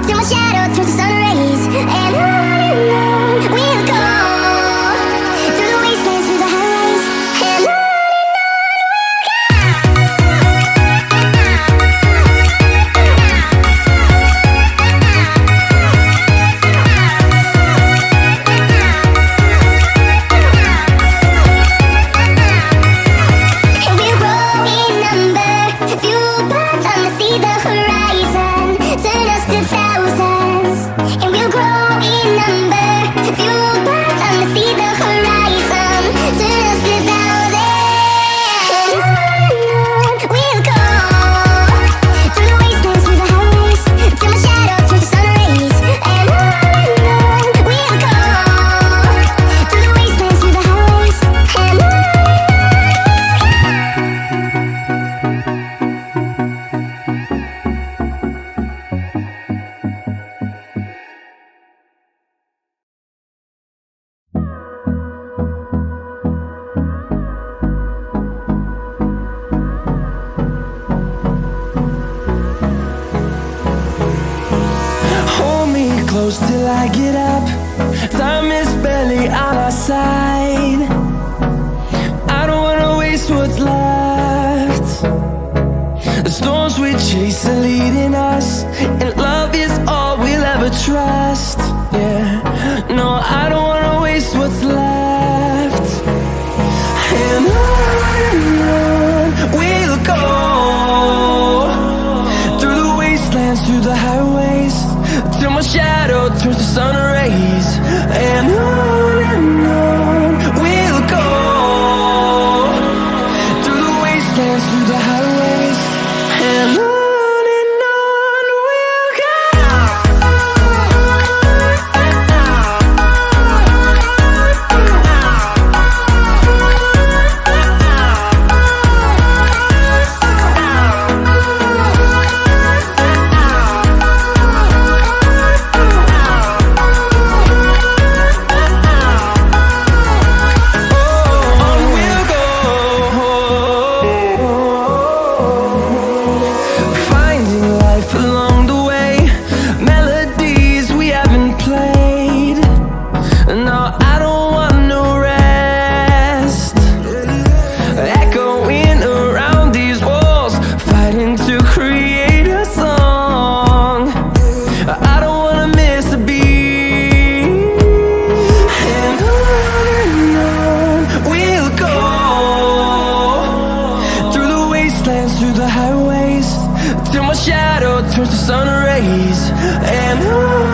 till my shadow turns to sun rays. And on we'll go, through the wastelands, through the highways. And on and we'll grow in number, fueled by them to see the horizon, turn us to thousands. And we'll grow in number, fueled by them to see the horizon, turn us to thousands. And on we'll go, through the wastelands, through the highways, till my shadow turns to sun rays. And on we'll go, through the wastelands, through the highways. And on. Hold me close till I get up. Time is barely on our side. I don't wanna waste what's left. The storms we chase are leading us, and love is all we'll ever trust. Yeah, no, I don't wanna waste what's left. And on we'll go, through the wastelands, through the highways, till my shadow turns to sun rays. And on we'll go, through the wastelands, through the highways. And on we'll go. Finding life along the way, melodies we haven't played. No, I don't want no rest. Echoing around these walls, fighting to create a song. I don't wanna miss a beat. And on we'll go, through the wastelands, through the highways, till my shadow turns to sun rays. And on